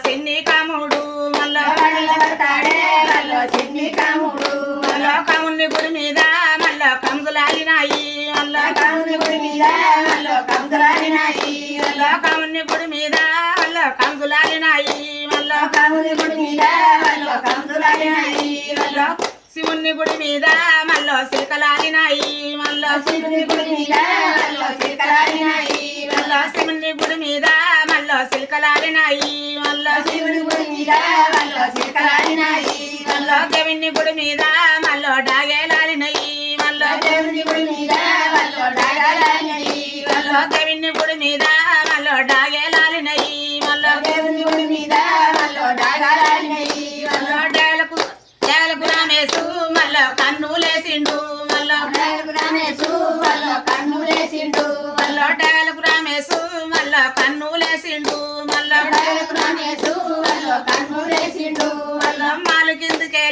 సిన్ని కాముడు మల్ల చిన్ని కాముడు మల్ల కాముని గుడి మీద మల్ల కందులాలినాయి మల్ల కాముని గుడి మీద కందులాడినాయి మల్ల కాముని గుడి మీద మల్ల కందులాలినాయి మల్ల కాముని గుడి మీద కందులాడినాయి మల్ల శివుని గుడి మీద మల్ల సిలకలాలినాయి మల్ల శివుని గుడి మీద చిలకలాడినాయి మల్ల శివుని గుడి మీద మల్ల సిలకలాలినాయి మల్ల శివుని గుడి మీద చిలకలాడినాయి మల్ల దేవుని గుడి మీద మల్ల డాగేలాలినాయి మల్ల దేవుని గుడి మీద డాగాలాడినాయి మల్ల దేవుని గుడి మీద మల్ల డాగేలాలినాయి మల్ల దేవుని గుడి మీద డాగాలాడినాయి మల్ల డేలకు రామేశు మల్ల కన్నులేసిండు మల్ల రామేశు కన్నులేసిండు మల్ల డేలకు రామేశు మల్ల కన్నులేసిండు మల్ల రామేశు కన్నులేసిండు మల్ల మాలు కిందకే